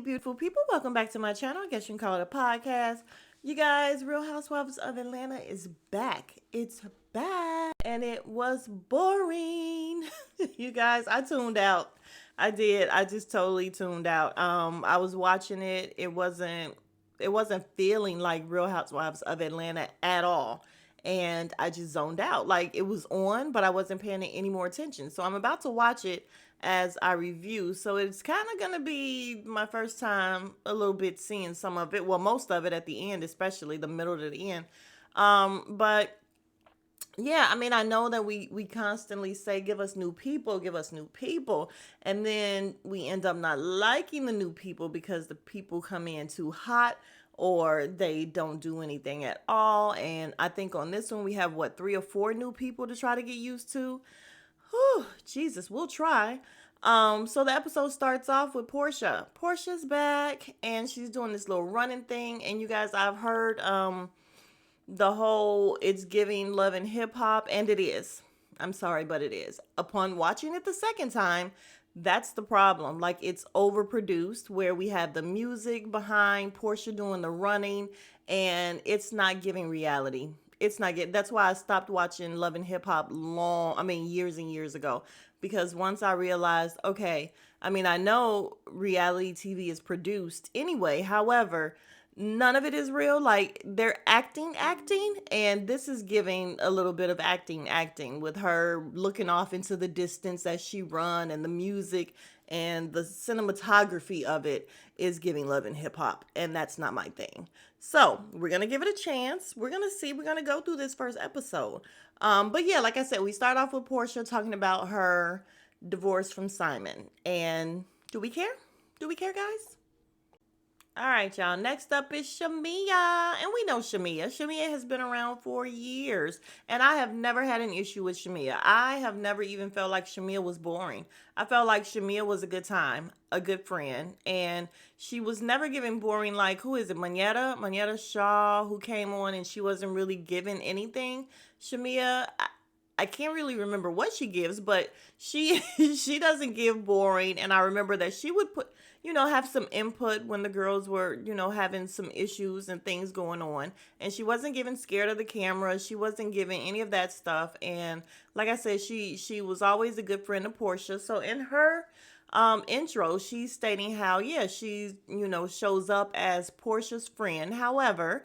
beautiful people. Welcome back to my channel. I guess you can call it a podcast. You guys, Real Housewives of Atlanta is back. It's back. And it was boring. You guys, I tuned out. I did. I just totally tuned out. I was watching it. It wasn't feeling like Real Housewives of Atlanta at all. And I just zoned out. Like it was on, but I wasn't paying it any more attention. So I'm about to watch it as I review. So it's kind of going to be my first time a little bit seeing some of it. Well, most of it at the end, especially the middle to the end. But yeah, I mean, I know that we constantly say, give us new people, give us new people. And then we end up not liking the new people because the people come in too hot or they don't do anything at all. And I think on this one, we have what, 3 or 4 new people to try to get used to. Whew, Jesus, we'll try. So the episode starts off with Portia. Portia's back and she's doing this little running thing. And you guys, I've heard the whole it's giving love and hip hop, and it is. I'm sorry, but it is. Upon watching it the second time, that's the problem. Like it's overproduced where we have the music behind Portia doing the running and it's not giving reality. It's not get. That's why I stopped watching Love and Hip Hop years and years ago. Because once I realized, okay, I mean, I know reality TV is produced anyway. However, none of it is real. Like they're acting, and this is giving a little bit of acting with her looking off into the distance as she run, and the music and the cinematography of it is giving love and hip hop, and that's not my thing. So we're gonna give it a chance. We're gonna see. We're gonna go through this first episode. But yeah, like I said, we start off with Portia talking about her divorce from Simon, and do we care? Do we care, guys? All right, y'all. Next up is Shamia. And we know Shamia. Shamia has been around for years. And I have never had an issue with Shamia. I have never even felt like Shamia was boring. I felt like Shamia was a good time, a good friend. And she was never giving boring like, who is it? Manetta Shaw, who came on and she wasn't really giving anything. Shamia, I can't really remember what she gives, but she she doesn't give boring. And I remember that she would have some input when the girls were, having some issues and things going on. And she wasn't giving scared of the camera. She wasn't giving any of that stuff. And like I said, she was always a good friend of Portia. So in her intro, she's stating how, yeah, she, shows up as Portia's friend. However,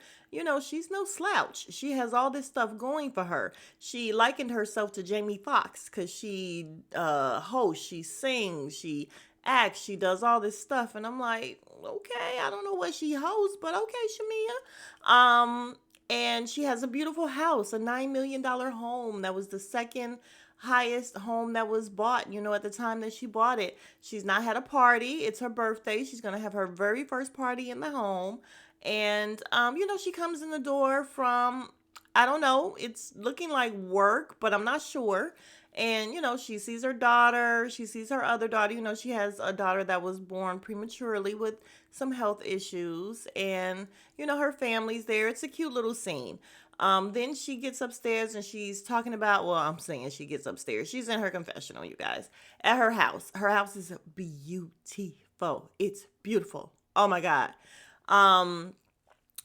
she's no slouch. She has all this stuff going for her. She likened herself to Jamie Foxx because she hosts, she sings, she acts, she does all this stuff. And I'm like, okay, I don't know what she hosts, but okay, Shamia. And she has a beautiful house, a $9 million home. That was the second highest home that was bought, at the time that she bought it. She's not had a party. It's her birthday. She's going to have her very first party in the home. And, she comes in the door from, I don't know, it's looking like work, but I'm not sure. And, she sees her daughter. She sees her other daughter. She has a daughter that was born prematurely with some health issues. And, her family's there. It's a cute little scene. Then she gets upstairs and she's talking about, well, I'm saying she gets upstairs. She's in her confessional, you guys, at her house. Her house is beautiful. It's beautiful. Oh my God.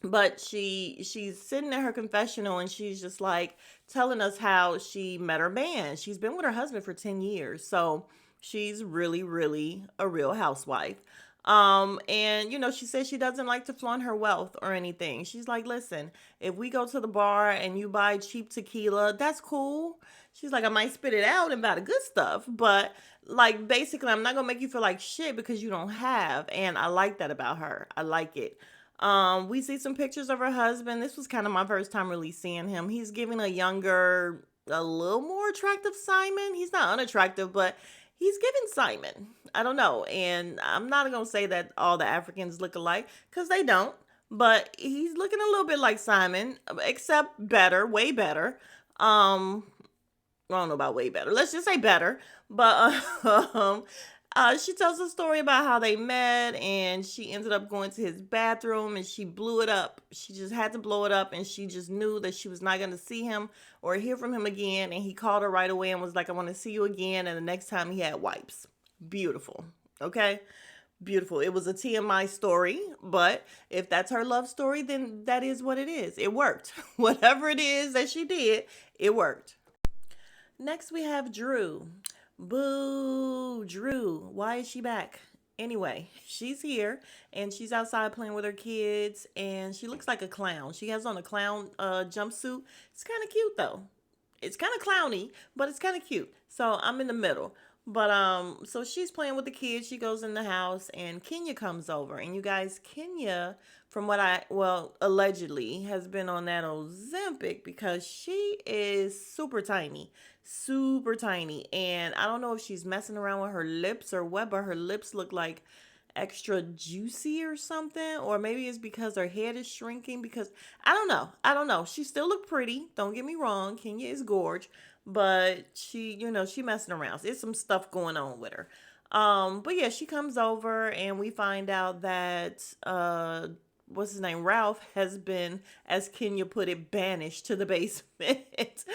But she's sitting at her confessional and she's just like telling us how she met her man. She's been with her husband for 10 years. So she's really, really a real housewife. And she says she doesn't like to flaunt her wealth or anything. She's like, listen, if we go to the bar and you buy cheap tequila, that's cool. She's like, I might spit it out and buy the good stuff, but like basically I'm not gonna make you feel like shit because you don't have. And I like that about her. I like it. We see some pictures of her husband. This was kind of my first time really seeing him. He's giving a younger, a little more attractive Simon. He's not unattractive, but he's giving Simon. I don't know. And I'm not going to say that all the Africans look alike because they don't. But he's looking a little bit like Simon, except better, way better. I don't know about way better. Let's just say better. But she tells a story about how they met and she ended up going to his bathroom and she blew it up. She just had to blow it up and she just knew that she was not going to see him or hear from him again. And he called her right away and was like, I want to see you again. And the next time he had wipes. Beautiful. Okay. Beautiful. It was a TMI story, but if that's her love story, then that is what it is. It worked. Whatever it is that she did, it worked. Next, we have Drew. Boo, Drew. Why is she back? Anyway, she's here and she's outside playing with her kids and she looks like a clown. She has on a clown jumpsuit. It's kind of cute though. It's kind of clowny, but it's kind of cute. So I'm in the middle. But so she's playing with the kids. She goes in the house and Kenya comes over. And you guys, Kenya, from what allegedly has been on that Ozempic because she is super tiny. Super tiny. And I don't know if she's messing around with her lips or what, but her lips look like extra juicy or something, or maybe it's because her head is shrinking, because I don't know. She still look pretty, don't get me wrong. Kenya is gorge, but she messing around. There's some stuff going on with her. But yeah, she comes over and we find out that what's his name, Ralph, has been, as Kenya put it, banished to the basement.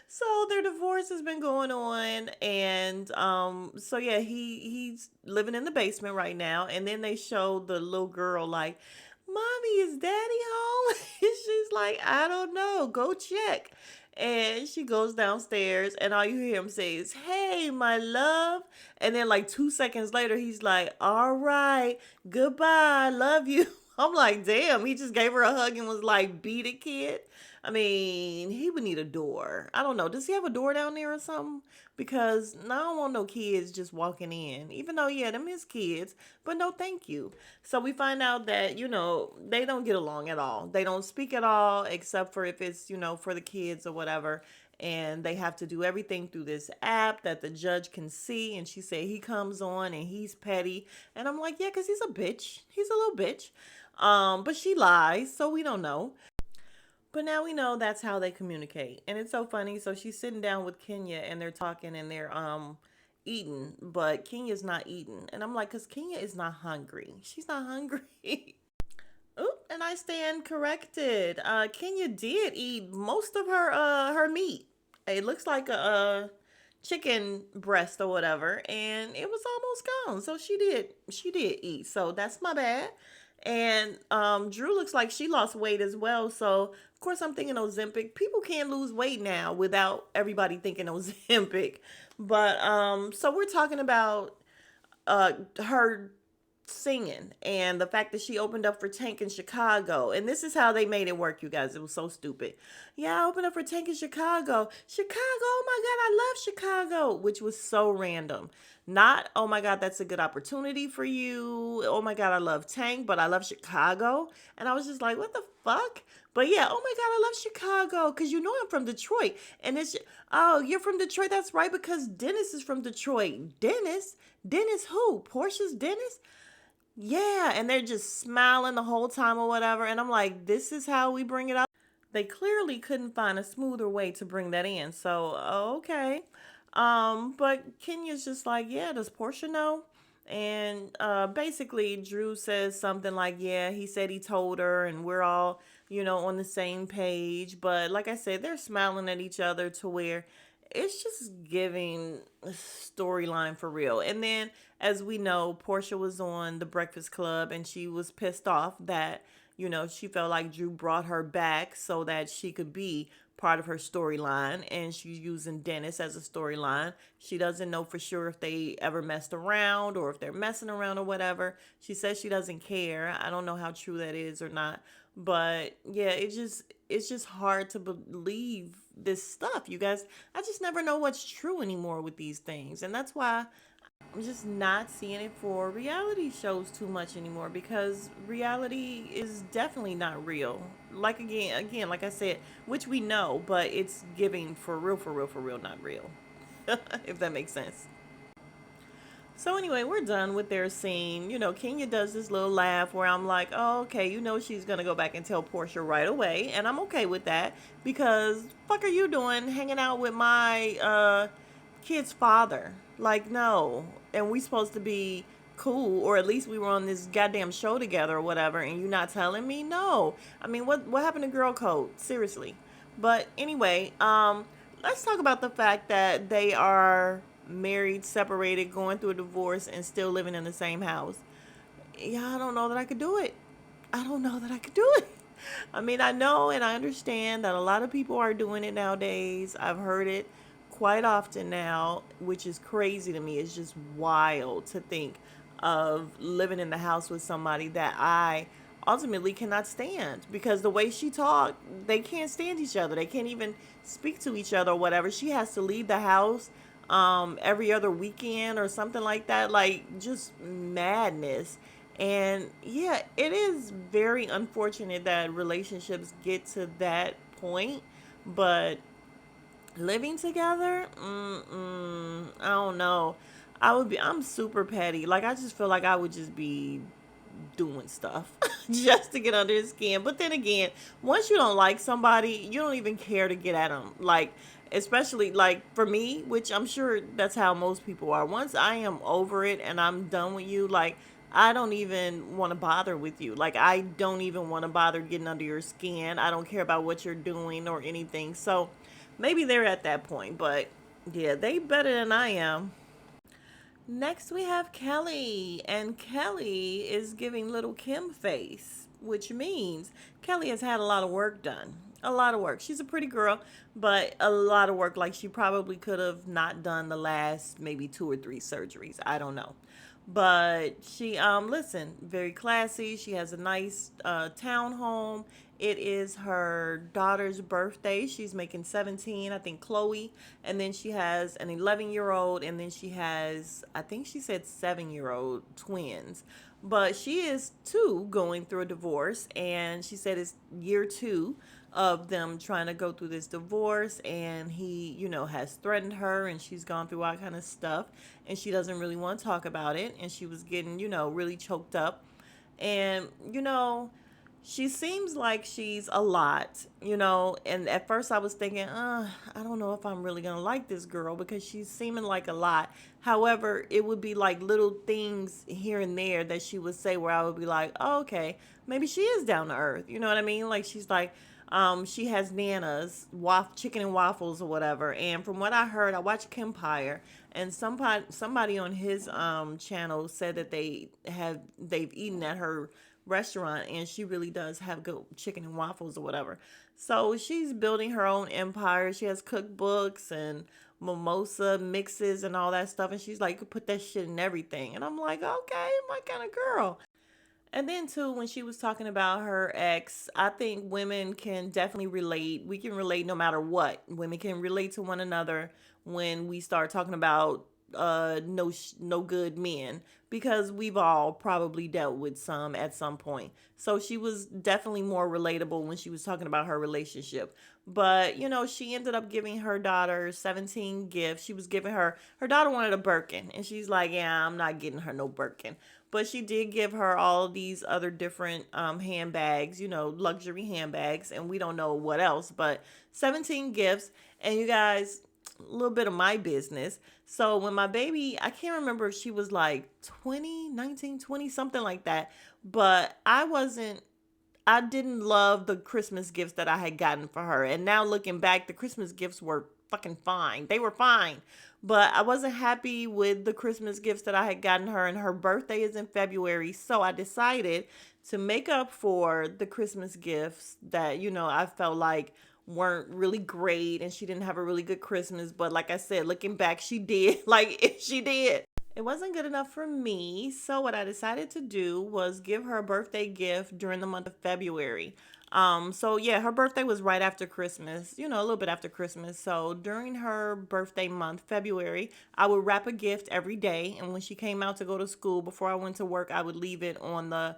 So their divorce has been going on, and so yeah, he's living in the basement right now. And then they show the little girl like, "Mommy, is Daddy home?" And she's like, "I don't know. Go check." And she goes downstairs, and all you hear him say is, "Hey, my love." And then, like 2 seconds later, he's like, "All right, goodbye, love you." I'm like, damn, he just gave her a hug and was like, "Beat it, kid." I mean, he would need a door. I don't know. Does he have a door down there or something? Because no, I don't want no kids just walking in. Even though, yeah, them his kids, but no, thank you. So we find out that, they don't get along at all. They don't speak at all, except for if it's, for the kids or whatever. And they have to do everything through this app that the judge can see. And she said he comes on and he's petty. And I'm like, yeah, because he's a bitch. He's a little bitch. But she lies, so we don't know. But now we know that's how they communicate. And it's so funny. So she's sitting down with Kenya and they're talking and they're eating, but Kenya's not eating. And I'm like, cause Kenya is not hungry. She's not hungry. Oop, and I stand corrected. Kenya did eat most of her meat. It looks like a chicken breast or whatever, and it was almost gone. So she did eat. So that's my bad. And Drew looks like she lost weight as well. So of course I'm thinking Ozempic. People can't lose weight now without everybody thinking Ozempic. But so we're talking about her singing and the fact that she opened up for Tank in Chicago. And this is how they made it work, you guys. It was so stupid. Yeah, I opened up for Tank in Chicago. Chicago, oh my God, I love Chicago, which was so random. Not, oh my God, that's a good opportunity for you. Oh my God, I love Tank, but I love Chicago. And I was just like, what the fuck? But yeah, oh my God, I love Chicago because I'm from Detroit. And oh, you're from Detroit? That's right, because Dennis is from Detroit. Dennis? Dennis who? Portia's Dennis? Yeah, and they're just smiling the whole time or whatever. And I'm like, this is how we bring it up. They clearly couldn't find a smoother way to bring that in. So, okay. But Kenya's just like, yeah, does Portia know? And basically, Drew says something like, yeah, he said he told her, and we're all, on the same page. But like I said, they're smiling at each other to where it's just giving a storyline for real. And then, as we know, Portia was on the Breakfast Club and she was pissed off that, she felt like Drew brought her back so that she could be part of her storyline. And she's using Dennis as a storyline. She doesn't know for sure if they ever messed around or if they're messing around or whatever. She says she doesn't care. I don't know how true that is or not. But yeah, it's just hard to believe this stuff, you guys. I just never know what's true anymore with these things. And that's why I'm just not seeing it for reality shows too much anymore, because reality is definitely not real. Like again, like I said, which we know, but it's giving for real, for real, for real, not real. If that makes sense. So anyway, we're done with their scene. Kenya does this little laugh where I'm like, oh, okay, she's gonna go back and tell Portia right away, and I'm okay with that because fuck are you doing hanging out with my kid's father? Like, no. And we supposed to be cool, or at least we were on this goddamn show together or whatever, and you not telling me? No. I mean, what happened to girl code? Seriously. But anyway, let's talk about the fact that they are married, separated, going through a divorce, and still living in the same house. yeah, I don't know that I could do it. I don't know that I could do it. I mean, I know and I understand that a lot of people are doing it nowadays. I've heard it quite often now, which is crazy to me. It's just wild to think of living in the house with somebody that I ultimately cannot stand because the way she talked, they can't stand each other. They can't even speak to each other or whatever. She has to leave the house every other weekend or something like that. Like, just madness. And yeah, it is very unfortunate that relationships get to that point, but living together, I don't know. I'm super petty. Like, I just feel like I would just be doing stuff just to get under his skin. But then again, once you don't like somebody, you don't even care to get at them. Like, especially like for me, which I'm sure that's how most people are. Once I am over it and I'm done with you, like, I don't even want to bother with you. Like, I don't even want to bother getting under your skin. I don't care about what you're doing or anything. So maybe they're at that point, but yeah, they better than I am. Next, we have Kelly, and Kelly is giving little Kim face, which means Kelly has had a lot of work done. A lot of work. She's a pretty girl, but a lot of work. Like, she probably could have not done the last maybe 2 or 3 surgeries. I don't know. But she, listen, very classy. She has a nice townhome. It is her daughter's birthday. She's making 17, I think, Chloe. And then she has an 11-year-old, and then she has, I think she said 7-year-old twins. But she is too going through a divorce, and she said it's year 2 of them trying to go through this divorce, and he, has threatened her, and she's gone through all kind of stuff, and she doesn't really want to talk about it, and she was getting, really choked up. And she seems like she's a lot, and at first I was thinking, I don't know if I'm really gonna like this girl because she's seeming like a lot. However, it would be like little things here and there that she would say where I would be like, oh, okay, maybe she is down to earth. You know what I mean? Like, she's like, she has Nana's chicken and waffles or whatever. And from what I heard, I watched Kempire, and somebody on his channel said that they've eaten at her restaurant, and she really does have good chicken and waffles or whatever. So she's building her own empire. She has cookbooks and mimosa mixes and all that stuff, and she's like, you could put that shit in everything. And I'm like, okay, my kind of girl. And then too, when she was talking about her ex, I think women can definitely relate. We can relate no matter what. Women can relate to one another when we start talking about no good men, because we've all probably dealt with some at some point. So she was definitely more relatable when she was talking about her relationship. But she ended up giving her daughter 17 gifts. She was giving her daughter wanted a Birkin, and she's like, yeah, I'm not getting her no Birkin. But she did give her all these other different handbags, luxury handbags, and we don't know what else, but 17 gifts. And you guys, a little bit of my business. So when my baby, I can't remember if she was like 20, 19, 20, something like that, but I didn't love the Christmas gifts that I had gotten for her. And now looking back, the Christmas gifts were fucking fine. They were fine. But I wasn't happy with the Christmas gifts that I had gotten her, and her birthday is in February. So I decided to make up for the Christmas gifts that, I felt like weren't really great, and she didn't have a really good Christmas. But like I said, looking back, she did. Like, she did. It wasn't good enough for me, so what I decided to do was give her a birthday gift during the month of February. So yeah, her birthday was right after Christmas, a little bit after Christmas. So during her birthday month, February, I would wrap a gift every day, and when she came out to go to school, before I went to work, I would leave it on the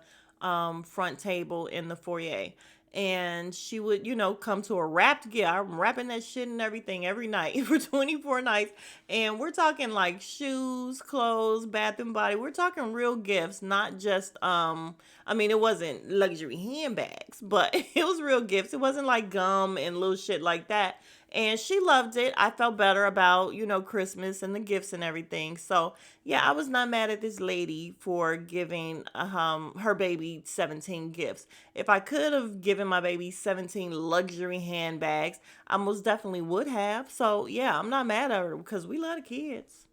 front table in the foyer. And she would, come to a wrapped gift. I'm wrapping that shit and everything every night for 24 nights. And we're talking like shoes, clothes, bath and body. We're talking real gifts, not just, I mean, it wasn't luxury handbags, but it was real gifts. It wasn't like gum and little shit like that. And she loved it. I felt better about, Christmas and the gifts and everything. So, yeah, I was not mad at this lady for giving her baby 17 gifts. If I could have given my baby 17 luxury handbags, I most definitely would have. So, yeah, I'm not mad at her because we love the kids.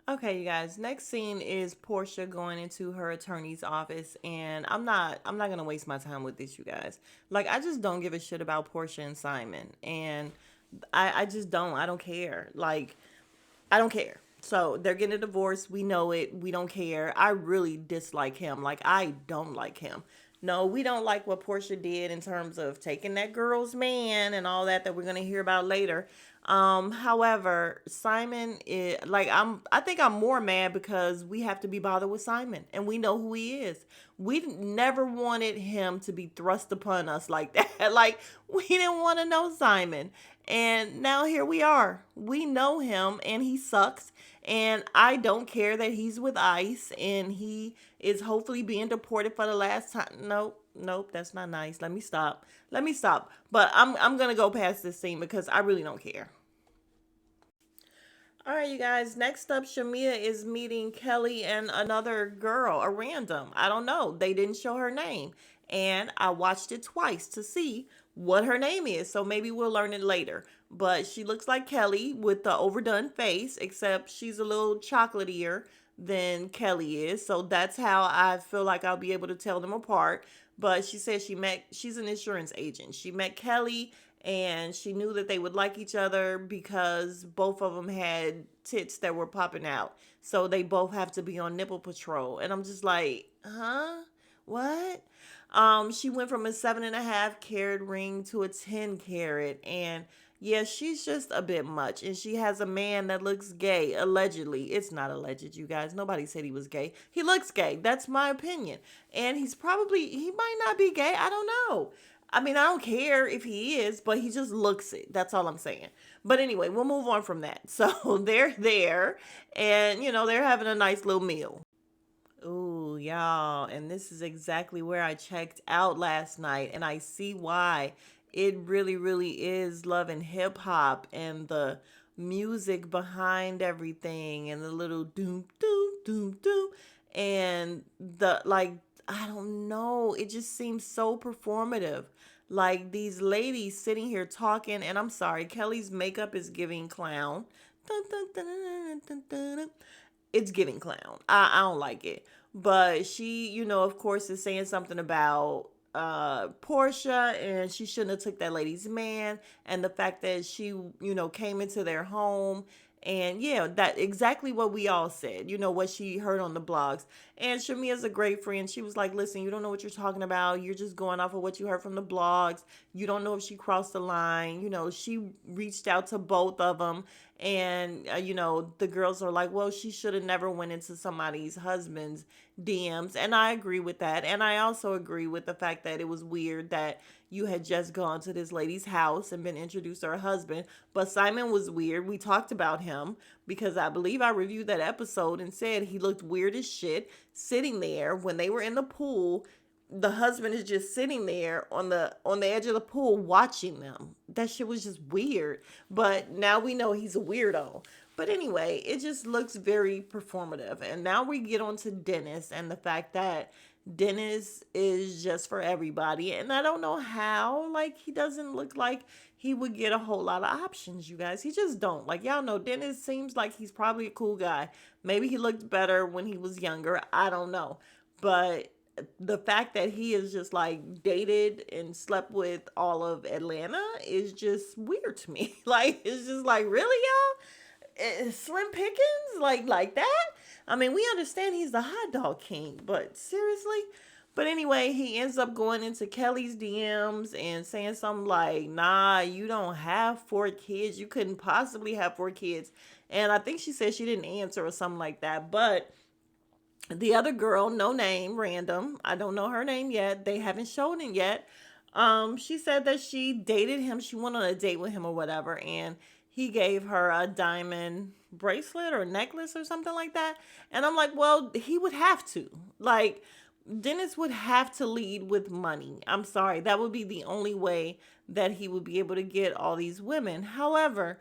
Okay, you guys. Next scene is Portia going into her attorney's office, and I'm not gonna waste my time with this, you guys. Like, I just don't give a shit about Portia and Simon, and I just don't. I don't care. Like, I don't care. So they're getting a divorce. We know it. We don't care. I really dislike him. Like, I don't like him. No, we don't like what Portia did in terms of taking that girl's man and all that we're gonna hear about later. However, Simon is like I think I'm more mad because we have to be bothered with Simon and we know who he is. We never wanted him to be thrust upon us like that. Like we didn't want to know Simon. And now here we are. We know him and he sucks. And I don't care that he's with ICE and he is hopefully being deported for the last time. Nope, nope, that's not nice. Let me stop. Let me stop. But I'm gonna go past this scene because I really don't care. All right, you guys. Next up, Shamia is meeting Kelly and another girl, a random. I don't know. They didn't show her name. And I watched it twice to see what her name is. So maybe we'll learn it later. But she looks like Kelly with the overdone face, except she's a little chocolatier than Kelly is. So that's how I feel like I'll be able to tell them apart. But she said she's an insurance agent. She met Kelly and she knew that they would like each other because both of them had tits that were popping out. So they both have to be on nipple patrol. And I'm just like, huh? What? She went from a 7.5 carat ring to a 10 carat, and yeah, she's just a bit much. And she has a man that looks gay, allegedly. It's not alleged, you guys. Nobody said he was gay. He looks gay. That's my opinion. And he might not be gay. I don't know. I mean, I don't care if he is, but he just looks it. That's all I'm saying. But anyway, we'll move on from that. So they're there, and they're having a nice little meal. Ooh, y'all, and this is exactly where I checked out last night, and I see why. It really, really is love and hip hop and the music behind everything and the little doom, doom, doom, doom. And I don't know, it just seems so performative. Like these ladies sitting here talking, and I'm sorry, Kelly's makeup is giving clown. Dun, dun, dun, dun, dun, dun, dun. It's giving clown. I don't like it. But she, of course, is saying something about Portia, and she shouldn't have took that lady's man, and the fact that she, came into their home. And yeah, that exactly what we all said, what she heard on the blogs. And Shamia's a great friend. She was like, listen, you don't know what you're talking about. You're just going off of what you heard from the blogs. You don't know if she crossed the line. She reached out to both of them. And, the girls are like, well, she should have never went into somebody's husband's DMs. And I agree with that. And I also agree with the fact that it was weird that you had just gone to this lady's house and been introduced to her husband. But Simon was weird. We talked about him because I believe I reviewed that episode and said he looked weird as shit sitting there when they were in the pool. The husband is just sitting there on the edge of the pool watching them. That shit was just weird. But now we know he's a weirdo. But anyway, it just looks very performative. And now we get on to Dennis and the fact that Dennis is just for everybody. And I don't know how. Like, he doesn't look like he would get a whole lot of options, you guys. He just don't. Like, y'all know, Dennis seems like he's probably a cool guy. Maybe he looked better when he was younger. I don't know. But the fact that he is just like dated and slept with all of Atlanta is just weird to me. Like, it's just like, really, y'all? Slim Pickens? Like that? I mean, we understand he's the hot dog king, but seriously? But anyway, he ends up going into Kelly's DMs and saying something like, nah, you don't have 4 kids. You couldn't possibly have 4 kids. And I think she said she didn't answer or something like that. But the other girl, no name, random. I don't know her name yet. They haven't shown it yet. She said that she dated him. She went on a date with him or whatever, and he gave her a diamond bracelet or necklace or something like that. And I'm like, well, he would have to. Like, Dennis would have to lead with money. I'm sorry. That would be the only way that he would be able to get all these women. However,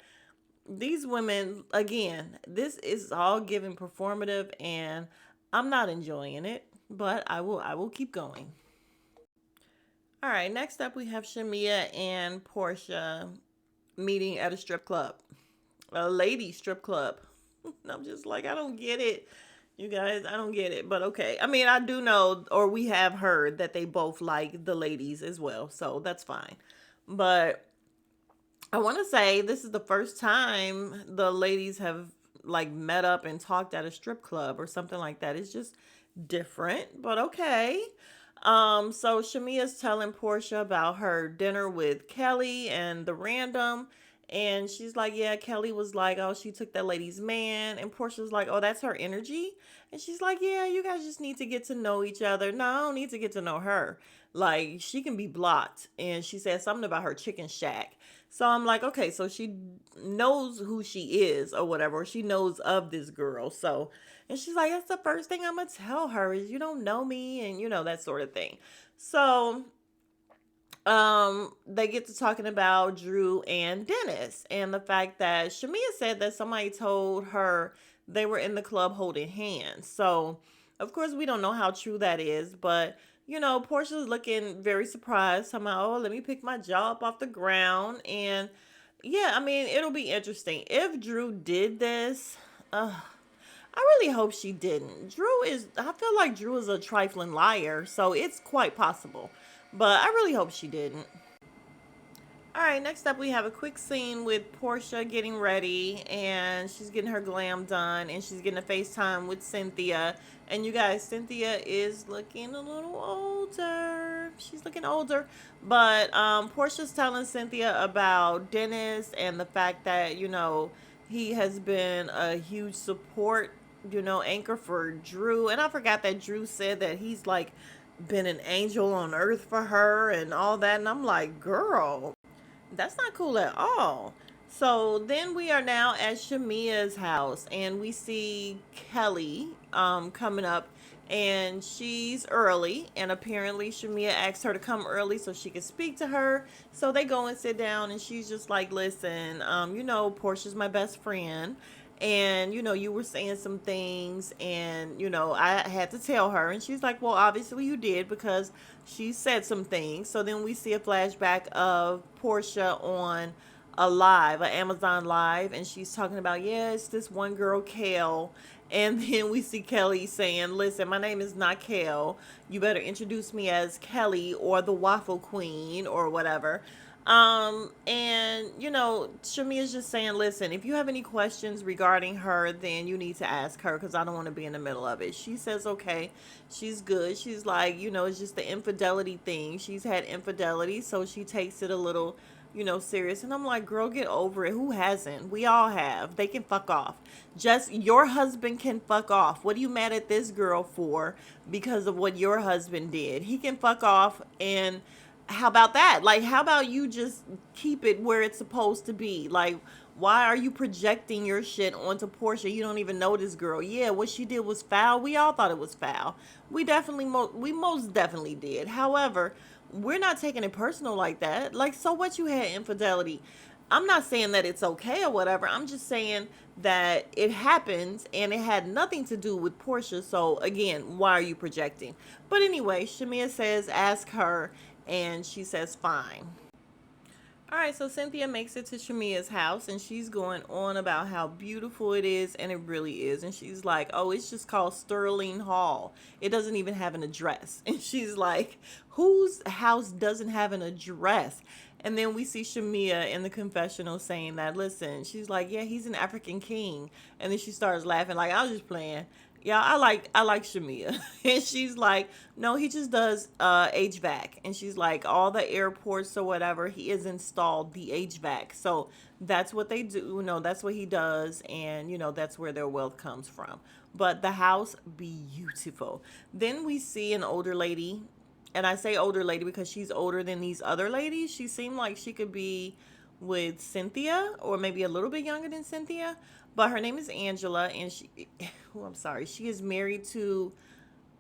these women, again, this is all giving performative, and I'm not enjoying it, but I will keep going. All right, next up we have Shamia and Portia meeting at a strip club. A lady strip club. I'm just like, I don't get it. You guys, I don't get it. But okay. I mean, I do know, or we have heard that they both like the ladies as well. So that's fine. But I want to say this is the first time the ladies have like met up and talked at a strip club or something like that. It's just different, but okay. So Shamia's telling Portia about her dinner with Kelly and the random. And she's like, yeah, Kelly was like, oh, she took that lady's man. And Portia's like, oh, that's her energy. And she's like, yeah, you guys just need to get to know each other. No, I don't need to get to know her. Like, she can be blocked. And she said something about her chicken shack. So I'm like, okay, so she knows who she is or whatever. Or she knows of this girl. So, and she's like, that's the first thing I'm going to tell her is you don't know me and, that sort of thing. So they get to talking about Drew and Dennis and the fact that Shamia said that somebody told her they were in the club holding hands. So of course we don't know how true that is, but Portia's looking very surprised. Talking about, oh, let me pick my jaw up off the ground. And yeah, I mean, it'll be interesting if Drew did this. I really hope she didn't. I feel like Drew is a trifling liar, so it's quite possible. But I really hope she didn't. All right, next up we have a quick scene with Portia getting ready and she's getting her glam done and she's getting a FaceTime with Cynthia. And you guys, Cynthia is looking a little older. She's looking older. But Portia's telling Cynthia about Dennis and the fact that, he has been a huge support, anchor for Drew. And I forgot that Drew said that he's like been an angel on earth for her and all that. And I'm like, girl, that's not cool at all. So then we are now at Shamia's house and we see Kelly coming up and she's early and apparently Shamia asked her to come early so she could speak to her. So they go and sit down and she's just like, listen, Portia's my best friend and you were saying some things and I had to tell her and she's like, well, obviously you did because she said some things. So then we see a flashback of Portia on an Amazon live, and she's talking about, yeah, it's this one girl, Kale. And then we see Kelly saying, listen, my name is not Kale. You better introduce me as Kelly or the Waffle Queen or whatever. And Shamia's just saying, listen, if you have any questions regarding her, then you need to ask her because I don't want to be in the middle of it. She says, okay, she's good. She's like, it's just the infidelity thing. She's had infidelity, so she takes it a little, serious. And I'm like, girl, get over it. Who hasn't? We all have. They can fuck off. Just your husband can fuck off. What are you mad at this girl for because of what your husband did? He can fuck off. And how about that? Like, how about you just keep it where it's supposed to be? Like, why are you projecting your shit onto Portia? You don't even know this girl. Yeah, what she did was foul. We all thought it was foul. We most definitely did. However, we're not taking it personal like that. Like, so what, you had infidelity? I'm not saying that it's okay or whatever. I'm just saying that it happens and it had nothing to do with Portia. So again, why are you projecting? But anyway, Shamia says, ask her. And she says, fine. All right, so Cynthia makes it to Shamia's house and she's going on about how beautiful it is, and it really is. And she's like, oh, it's just called Sterling Hall. It doesn't even have an address. And she's like, whose house doesn't have an address? And then we see Shamia in the confessional saying that, listen, she's like, yeah, he's an African king. And then she starts laughing like, I was just playing. Yeah, I like Shamia. And she's like, no, he just does HVAC. And she's like, all the airports or whatever, he has installed the HVAC. So that's what they do. That's what he does. And, that's where their wealth comes from. But the house, beautiful. Then we see an older lady. And I say older lady because she's older than these other ladies. She seemed like she could be with Cynthia or maybe a little bit younger than Cynthia. But her name is Angela, and she is married to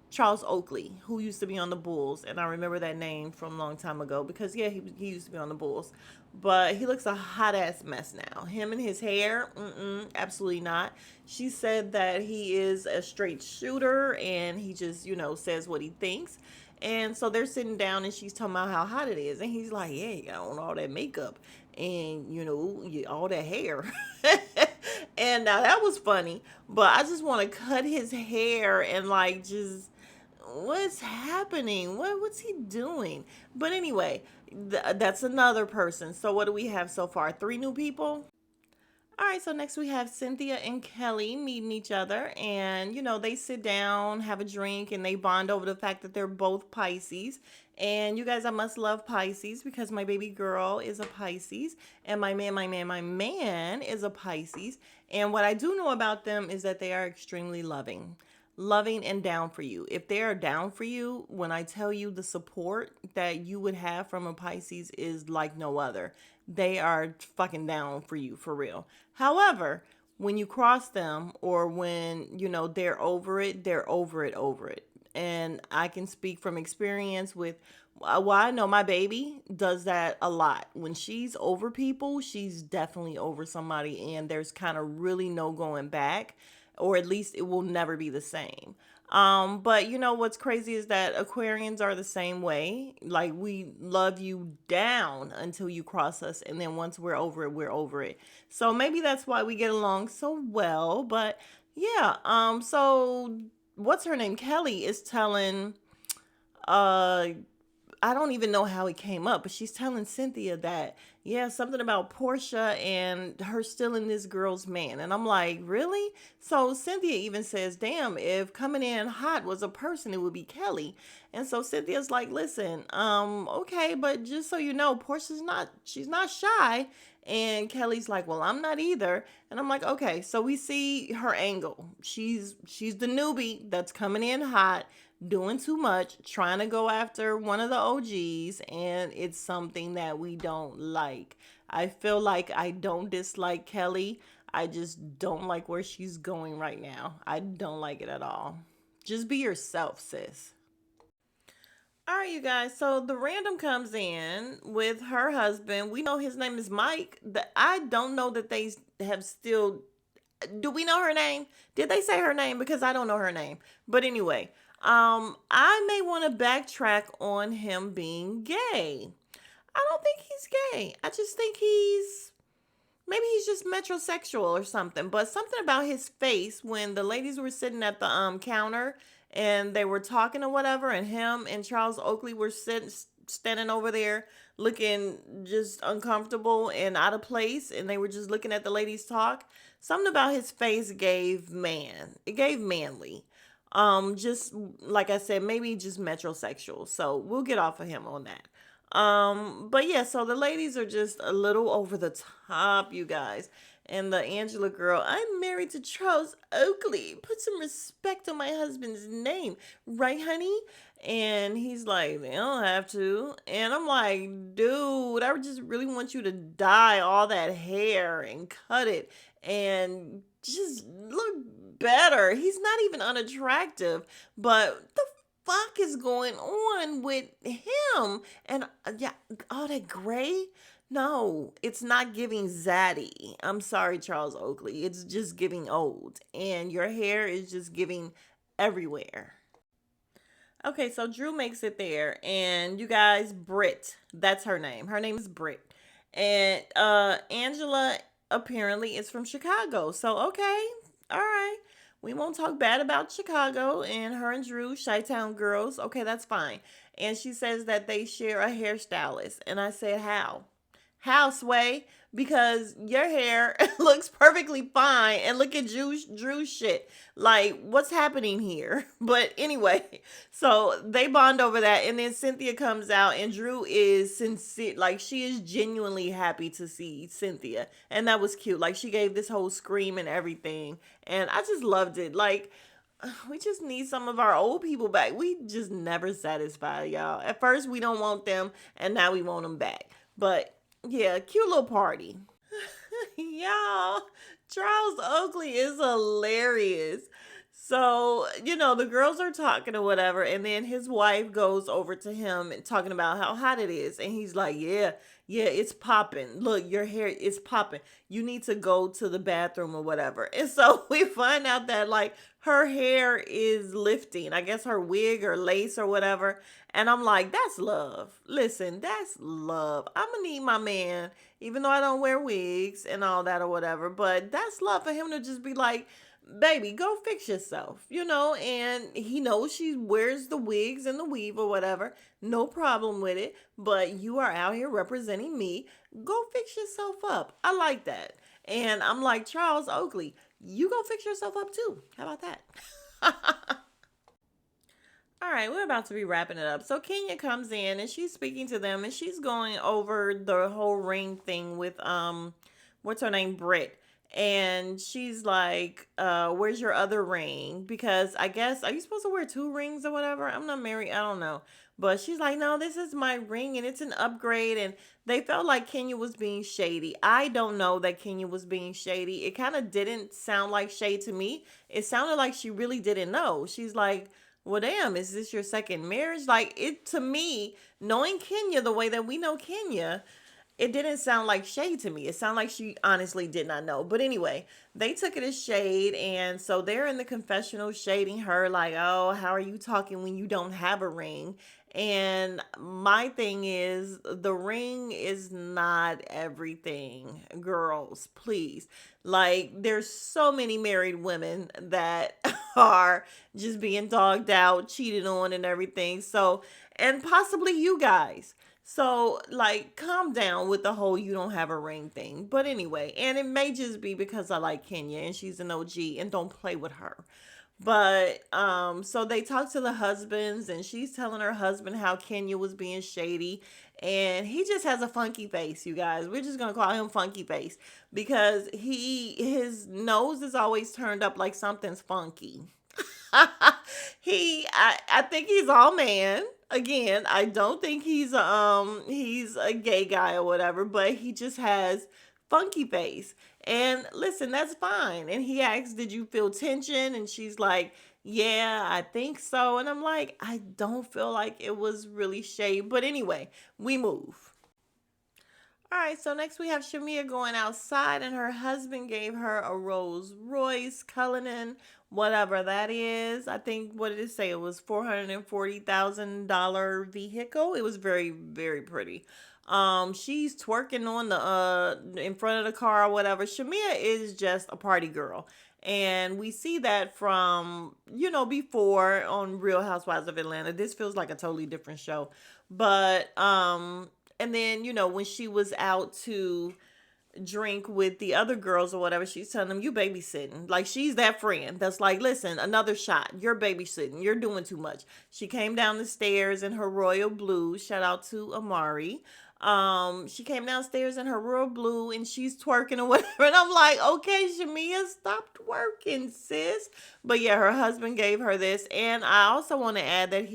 Charles Oakley, who used to be on the Bulls. And I remember that name from a long time ago because, yeah, he used to be on the Bulls. But he looks a hot-ass mess now. Him and his hair, absolutely not. She said that he is a straight shooter, and he just, says what he thinks. And so they're sitting down, and she's talking about how hot it is. And he's like, yeah, you got on all that makeup and, all that hair. And now that was funny, but I just want to cut his hair and like just what's happening? What's he doing? But anyway, that's another person. So what do we have so far? Three new people. All right, so next we have Cynthia and Kelly meeting each other, and they sit down, have a drink, and they bond over the fact that they're both Pisces. And you guys, I must love Pisces because my baby girl is a Pisces, and my man is a Pisces. And what I do know about them is that they are extremely loving and down for you. If they are down for you, when I tell you the support that you would have from a Pisces is like no other. They are fucking down for you for real. However, when you cross them or when, they're over it. And I can speak from experience with, well, I know my baby does that a lot. When she's over people, she's definitely over somebody, and there's kind of really no going back, or at least it will never be the same. But what's crazy is that Aquarians are the same way. Like, we love you down until you cross us, and then once we're over it, we're over it. So maybe that's why we get along so well. But yeah, so what's her name? Kelly is telling uh I don't even know how it came up, but she's telling Cynthia that, yeah, something about Portia and her stealing this girl's man. And I'm like, really? So Cynthia even says, damn, if coming in hot was a person, it would be Kelly. And so Cynthia's like, listen, okay, but just so you know, she's not shy. And Kelly's like, well, I'm not either. And I'm like, okay, so we see her angle. She's the newbie that's coming in hot, doing too much, trying to go after one of the OGs, and it's something that we don't like. I feel like I don't dislike Kelly. I just don't like where she's going right now. I don't like it at all. Just be yourself, sis. All right, you guys. So the random comes in with her husband. We know his name is Mike. I don't know that they have still. Do we know her name? Did they say her name? Because I don't know her name. But anyway, I may want to backtrack on him being gay. I don't think he's gay. I just think maybe he's just metrosexual or something. But something about his face when the ladies were sitting at the counter and they were talking or whatever, and him and Charles Oakley were standing over there looking just uncomfortable and out of place, and they were just looking at the ladies talk. Something about his face gave man. It gave manly. Just like I said, maybe just metrosexual. So we'll get off of him on that. But yeah, so the ladies are just a little over the top, you guys. And the Angela girl, I'm married to Charles Oakley. Put some respect on my husband's name, right, honey? And he's like, they don't have to. And I'm like, dude, I just really want you to dye all that hair and cut it and just look better. He's not even unattractive, but the fuck is going on with him? And yeah, all that gray. No, it's not giving zaddy. I'm sorry, Charles Oakley. It's just giving old. And your hair is just giving everywhere. Okay, so Drew makes it there. And you guys, Brit, that's her name. Her name is Brit. And Angela apparently is from Chicago. So, okay, all right. We won't talk bad about Chicago and her and Drew, Chi-Town girls. Okay, that's fine. And she says that they share a hairstylist. And I said, how? How, Sway? Because your hair looks perfectly fine. And look at Drew's shit. Like, what's happening here? But anyway, so they bond over that. And then Cynthia comes out, and Drew is sincere. Like, she is genuinely happy to see Cynthia. And that was cute. Like, she gave this whole scream and everything. And I just loved it. Like, we just need some of our old people back. We just never satisfy, y'all. At first, we don't want them, and now we want them back. But yeah, cute little party. Y'all, Charles Oakley is hilarious. So, the girls are talking or whatever, and then his wife goes over to him and talking about how hot it is. And he's like, yeah, yeah, it's popping. Look, your hair is popping. You need to go to the bathroom or whatever. And so we find out that, like, her hair is lifting. I guess her wig or lace or whatever. And I'm like, that's love. Listen, that's love. I'm going to need my man, even though I don't wear wigs and all that or whatever. But that's love for him to just be like, baby, go fix yourself, and he knows she wears the wigs and the weave or whatever. No problem with it. But you are out here representing me. Go fix yourself up. I like that. And I'm like, Charles Oakley, you go fix yourself up too. How about that? All right, we're about to be wrapping it up. So Kenya comes in and she's speaking to them and she's going over the whole ring thing with what's her name, Brit. And she's like, where's your other ring? Because I guess, are you supposed to wear two rings or whatever? I'm not married, I don't know. But she's like, no, this is my ring and it's an upgrade. And they felt like Kenya was being shady. I don't know that Kenya was being shady. It kind of didn't sound like shade to me. It sounded like she really didn't know. She's like, well, damn, is this your second marriage? Like, it, to me, knowing Kenya the way that we know Kenya, it didn't sound like shade to me. It sounded like she honestly did not know. But anyway, they took it as shade. And so they're in the confessional shading her like, oh, how are you talking when you don't have a ring? And my thing is, the ring is not everything, girls, please. Like, there's so many married women that are just being dogged out, cheated on, and everything. So, and possibly you guys. So, like, calm down with the whole you don't have a ring thing. But anyway, and it may just be because I like Kenya and she's an OG and don't play with her. But so they talk to the husbands and she's telling her husband how Kenya was being shady and he just has a funky face, you guys. We're just gonna call him funky face because his nose is always turned up like something's funky. I think he's all man. Again, I don't think he's a gay guy or whatever, but he just has funky face. And listen, that's fine. And he asks, "Did you feel tension?" And she's like, "Yeah, I think so." And I'm like, I don't feel like it was really shade. But anyway, we move. All right, so next we have Shamia going outside, and her husband gave her a Rolls Royce Cullinan, whatever that is. I think, what did it say? It was $440,000 vehicle. It was very, very pretty. She's twerking on the in front of the car or whatever. Shamia is just a party girl. And we see that from, before on Real Housewives of Atlanta. This feels like a totally different show. But and then, when she was out to drink with the other girls or whatever, she's telling them, you babysitting. Like, she's that friend that's like, listen, another shot. You're babysitting. You're doing too much. She came down the stairs in her royal blue. Shout out to Amari. She came downstairs in her royal blue and she's twerking or whatever. And I'm like, okay, Shamia, stop twerking, sis. But yeah, her husband gave her this. And I also want to add that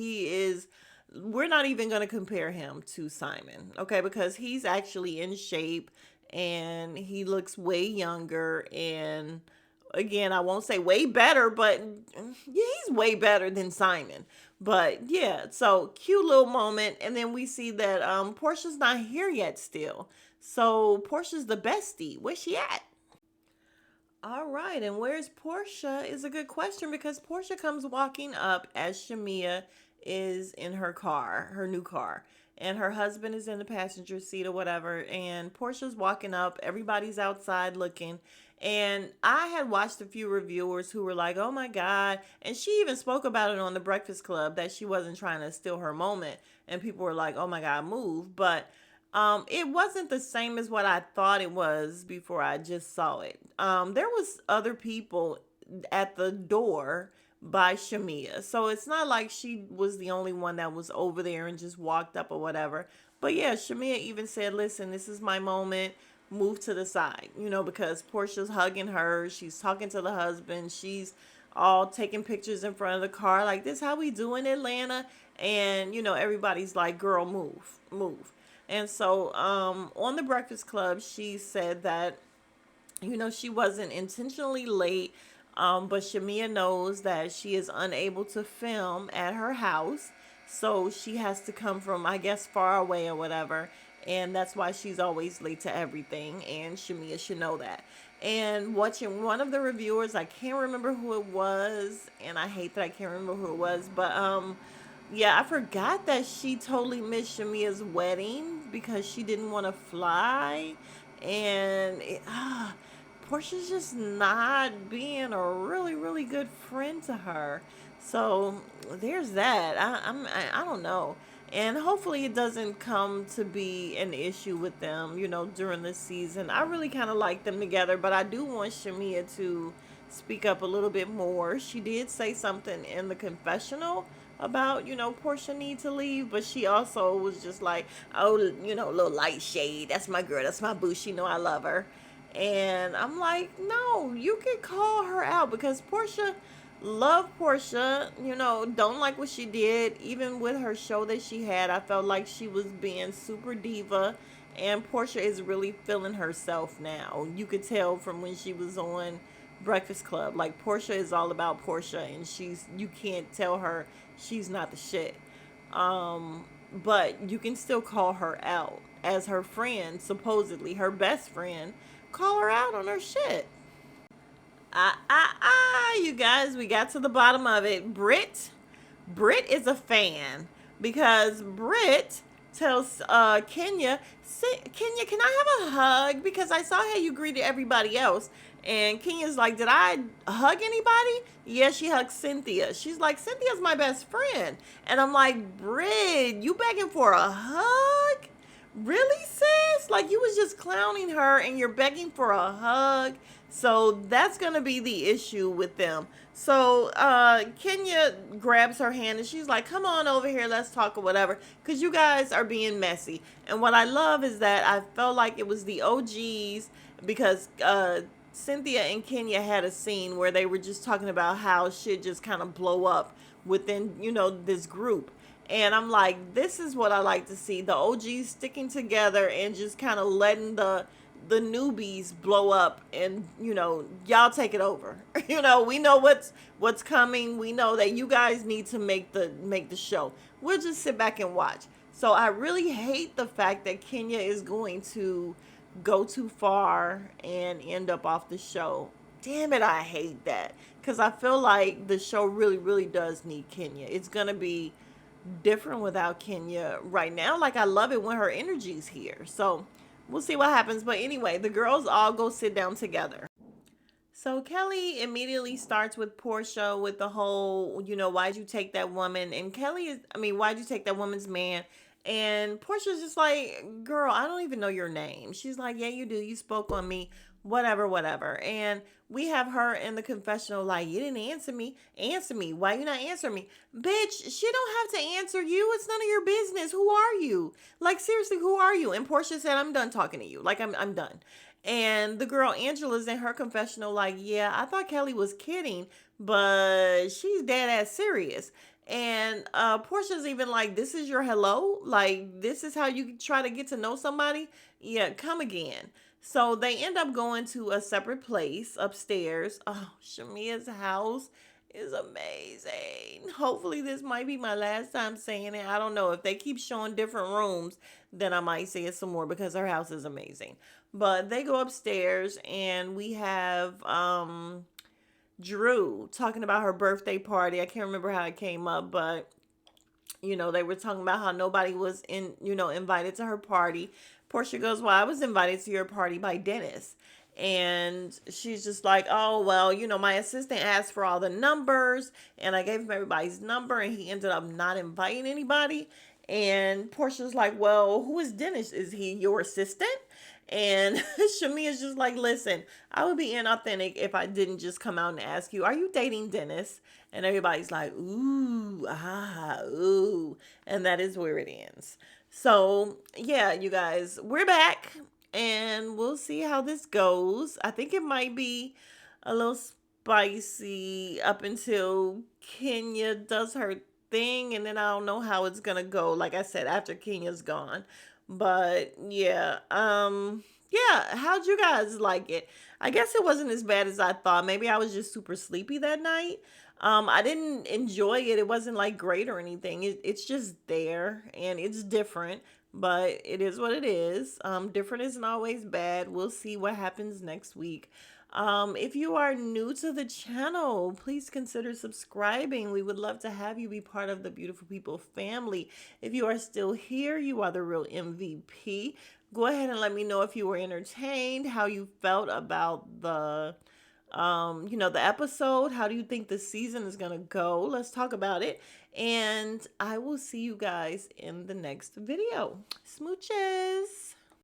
we're not even going to compare him to Simon, okay? Because he's actually in shape and he looks way younger. And again, I won't say way better, but yeah, he's way better than Simon. But yeah, so cute little moment. And then we see that Portia's not here yet still. So Portia's the bestie. Where's she at? All right, and where's Portia is a good question because Portia comes walking up as Shamia is in her car, her new car, and her husband is in the passenger seat or whatever, and Portia's walking up, everybody's outside looking, and I had watched a few reviewers who were like, oh my God, and she even spoke about it on the Breakfast Club that she wasn't trying to steal her moment, and people were like, oh my God, move, but it wasn't the same as what I thought it was before I just saw it. There was other people at the door by Shamia. So it's not like she was the only one that was over there and just walked up or whatever. But yeah, Shamia even said, listen, this is my moment. Move to the side, because Portia's hugging her. She's talking to the husband. She's all taking pictures in front of the car. Like, this how we do in Atlanta. And, everybody's like, girl, move, move. And so on the Breakfast Club, she said that, she wasn't intentionally late. But Shamia knows that she is unable to film at her house. So she has to come from, I guess, far away or whatever. And that's why she's always late to everything. And Shamia should know that. And watching one of the reviewers, I can't remember who it was. And I hate that I can't remember who it was. But yeah, I forgot that she totally missed Shamia's wedding because she didn't want to fly. And Portia's just not being a really, really good friend to her. So there's that. I don't know. And hopefully it doesn't come to be an issue with them, during the season. I really kind of like them together, but I do want Shamia to speak up a little bit more. She did say something in the confessional about, Portia need to leave, but she also was just like, oh, little light shade. That's my girl. That's my boo. She know I love her. And I'm like, no, you can call her out because Portia love Portia, don't like what she did. Even with her show that she had, I felt like she was being super diva. And Portia is really feeling herself now. You could tell from when she was on Breakfast Club. Like Portia is all about Portia, and you can't tell her she's not the shit. But you can still call her out as her friend, supposedly her best friend. Call her out on her shit. You guys, we got to the bottom of it. Brit is a fan because Brit tells Kenya, Kenya, can I have a hug? Because I saw how you greeted everybody else. And Kenya's like, did I hug anybody? Yeah, she hugged Cynthia. She's like, Cynthia's my best friend. And I'm like, Brit, you begging for a hug? Really, sis? Like, you was just clowning her and you're begging for a hug. So that's going to be the issue with them. So Kenya grabs her hand and she's like, come on over here, let's talk or whatever, because you guys are being messy. And what I love is that I felt like it was the OGs because Cynthia and Kenya had a scene where they were just talking about how shit just kind of blow up within, this group. And I'm like, this is what I like to see. The OGs sticking together and just kind of letting the newbies blow up and, y'all take it over. We know what's coming. We know that you guys need to make the show. We'll just sit back and watch. So I really hate the fact that Kenya is going to go too far and end up off the show. Damn it, I hate that. Because I feel like the show really, really does need Kenya. It's going to be different without Kenya right now. Like, I love it when her energy's here. So we'll see what happens. But anyway, the girls all go sit down together. So Kelly immediately starts with Portia with the whole, why'd you take that woman? And why'd you take that woman's man? And Portia's just like, girl, I don't even know your name. She's like, yeah, you do. You spoke on me. Whatever, whatever. And we have her in the confessional like, you didn't answer me. Answer me. Why you not answering me? Bitch, she don't have to answer you. It's none of your business. Who are you? Like, seriously, who are you? And Portia said, I'm done talking to you. Like, I'm done. And the girl Angela's in her confessional like, yeah, I thought Kelly was kidding, but she's dead ass serious. And Portia's even like, this is your hello? Like, this is how you try to get to know somebody? Yeah, come again. So they end up going to a separate place upstairs. Oh, Shamia's house is amazing. Hopefully this might be my last time saying it. I don't know. If they keep showing different rooms, then I might say it some more because her house is amazing. But they go upstairs and we have Drew talking about her birthday party. I can't remember how it came up, but they were talking about how nobody was invited to her party. Portia goes, well, I was invited to your party by Dennis. And she's just like, oh, well, my assistant asked for all the numbers and I gave him everybody's number and he ended up not inviting anybody. And Portia's like, well, who is Dennis? Is he your assistant? And Shamia's just like, listen, I would be inauthentic if I didn't just come out and ask you, are you dating Dennis? And everybody's like, ooh, ooh. And that is where it ends. So, yeah, you guys, we're back and we'll see how this goes. I think it might be a little spicy up until Kenya does her thing. And then I don't know how it's going to go, like I said, after Kenya's gone. But yeah, yeah, how'd you guys like it? I guess it wasn't as bad as I thought. Maybe I was just super sleepy that night. I didn't enjoy it. It wasn't like great or anything. It's just there and it's different, but it is what it is. Different isn't always bad. We'll see what happens next week. If you are new to the channel, please consider subscribing. We would love to have you be part of the Beautiful People family. If you are still here, you are the real MVP. Go ahead and let me know if you were entertained, how you felt about the episode. How do you think the season is going to go? Let's talk about it. And I will see you guys in the next video. Smooches.